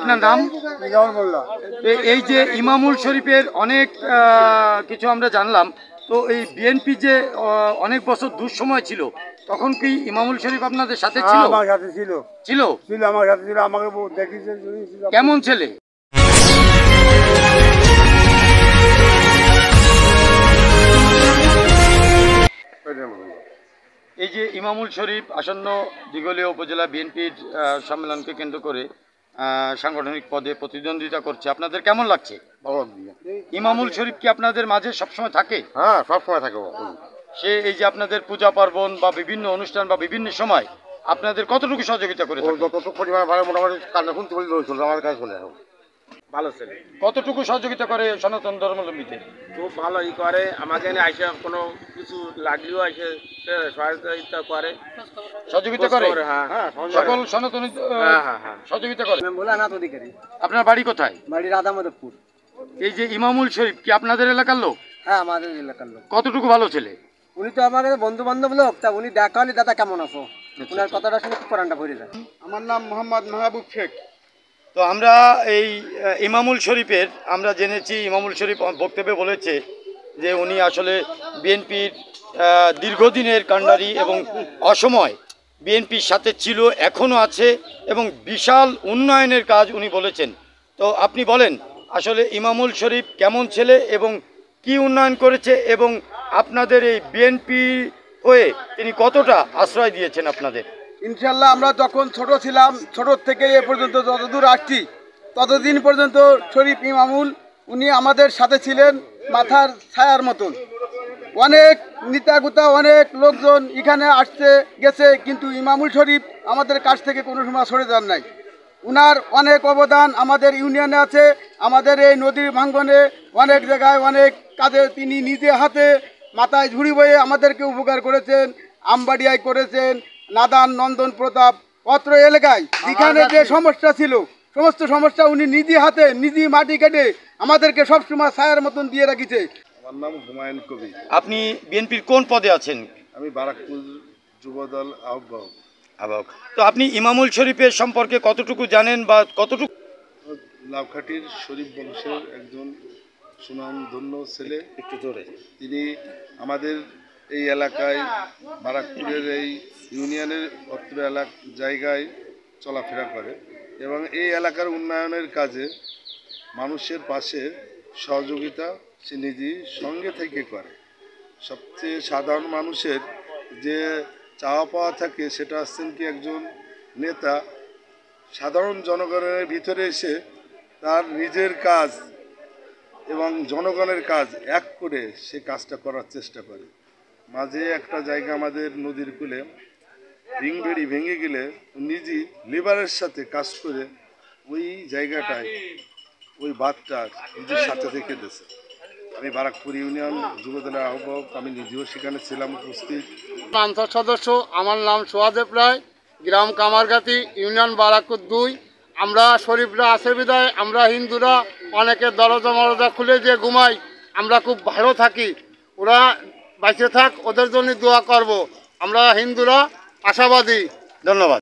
আপনার নাম? এই যে ইমামুল শরীফের অনেক কিছু আমরা জানলাম, তো এই বিএনপি যে অনেক বছর দুঃসময় ছিল, তখন কি ইমামুল শরীফ আপনাদের সাথে ছিল? আমার সাথে ছিল ছিল ছিল আমার সাথে ছিল, আমাকে দেখিয়েছে। কেমন ছেলে? এই যে ইমামুল শরীফ আসন্ন দিঘলিয়া উপজেলা বিএনপির সম্মেলনকে কেন্দ্র করে সাংগঠনিক পদে প্রতিদ্বন্দ্বিতা করছে, আপনাদের কেমন লাগছে? ইমামুল শরীফ কি আপনাদের মাঝে সবসময় থাকে? হ্যাঁ, সবসময় থাকে। সে এই যে আপনাদের পূজা পার্বণ বা বিভিন্ন অনুষ্ঠান বা বিভিন্ন সময় আপনাদের কতটুকু সহযোগিতা করে? যতটুকু পরিমাণ ভালো, মোটামুটি কান্না শুনতে বলি রয়েছিল আমার কাছে চলে এখন। ভালো ছেলে। কতটুকু সহযোগিতা করে সনাতন ধর্মাবলম্বীতে? খুব ভালোই করে, আমাকে এনে আইসে কোনো কিছু লাগলেও আইসে সহায়তা করে, সহযোগিতা করে। হ্যাঁ, সকল সনাতনী সহযোগিতা করে। আপনার বাড়ি কোথায়? বাড়ি রাধামাধবপুর। এই যে ইমামুল শরীফ কি আপনাদের এলাকার লোক? হ্যাঁ, আমাদের এলাকার লোক। কতটুকু ভালো ছেলে? উনি তো আমাদের বন্ধু বান্ধব লোক, তা উনি দেখা হলে দাদা কেমন আছো, ওনার কথাটা শুনে খুব প্রাণটা ভরে যায়। আমার নাম মোহাম্মদ মাহবুব শেখ। তো আমরা এই ইমামুল শরীফের আমরা জেনেছি, ইমামুল শরীফ বক্তব্যে বলেছে যে উনি আসলে বিএনপির দীর্ঘদিনের কাণ্ডারি এবং অসময় বিএনপির সাথে ছিল, এখনও আছে এবং বিশাল উন্নয়নের কাজ উনি বলেছেন। তো আপনি বলেন আসলে ইমামুল শরীফ কেমন ছেলে এবং কি উন্নয়ন করেছে, এবং আপনাদের এই বিএনপি হয়ে তিনি কতটা আশ্রয় দিয়েছেন আপনাদের? ইনশাল্লাহ আমরা যখন ছোট ছিলাম, ছোট থেকে এ পর্যন্ত যতদূর আসছি, ততদিন পর্যন্ত শরীফ ইমামুল উনি আমাদের সাথে ছিলেন মাথার ছায়ার মতন। অনেক নেতাগুতা, অনেক লোকজন এখানে আসছে গেছে, কিন্তু ইমামুল শরীফ আমাদের কাছ থেকে কোনো সময় সরে যান নাই। উনার অনেক অবদান আমাদের ইউনিয়নে আছে, আমাদের এই নদীর ভাঙ্গনে অনেক জায়গায় অনেক কাজে তিনি নিজে হাতে মাথায় ঝুড়ি বয়ে আমাদেরকে উপকার করেছেন। আমবাড়িয়ায় করেছেন, নাদান, নন্দন প্রতাপ, অত্র এলাকায় যেখানে যে সমস্যা ছিল সমস্ত সমস্যা উনি নিজে হাতে নিজে মাটি কেটে আমাদেরকে সবসময় ছায়ার মতন দিয়ে রাখিছে। আমার নাম হুমায়ুন কবির। আপনি বিএনপির কোন পদে আছেন? আমি বারাকপুর যুবদল আহ্বায়ক। তো আপনি ইমামুল শরীফের সম্পর্কে কতটুকু জানেন বা কতটুকু? লাভখাটির শরীফ বংশের একজন সুনামধন্য ছেলে। একটু জোরে। তিনি আমাদের এই এলাকায়, বারাকপুরের এই ইউনিয়নের অত্র জায়গায় চলাফেরা করে এবং এই এলাকার উন্নয়নের কাজে মানুষের পাশে সহযোগিতা সে নিজেই সঙ্গে থেকে করে। সবচেয়ে সাধারণ মানুষের যে চাওয়া পাওয়া থাকে সেটা হচ্ছেন কি একজন নেতা সাধারণ জনগণের ভিতরে এসে তার নিজের কাজ এবং জনগণের কাজ এক করে সে কাজটা করার চেষ্টা করে। মাঝে একটা জায়গা আমাদের নদীর কূলে রিংবেড়ি ভেঙে গেলে নিজেই লেবারের সাথে কাজ করে ওই জায়গাটায় ওই বাঁধটা নিজের সাথে রেখে দিয়েছে। আমি বারাকপুর ইউনিয়ন যুবদলের আহ্বায়ক, আমি নিজেও সেখানে ছিলাম উপস্থিত। সংসদ সদস্য, আমার নাম সোহাদেব রায়, গ্রাম কামারগাতি, ইউনিয়ন বারাকপুর 2। আমরা শরীফরা আছে বিদায় আমরা হিন্দুরা অনেকের দরজা মরজা খুলে দিয়ে ঘুমাই, আমরা খুব ভালো থাকি। ওরা বেঁচে থাক, ওদের জন্য দোয়া করব। আমরা হিন্দুরা আশাবাদী। ধন্যবাদ।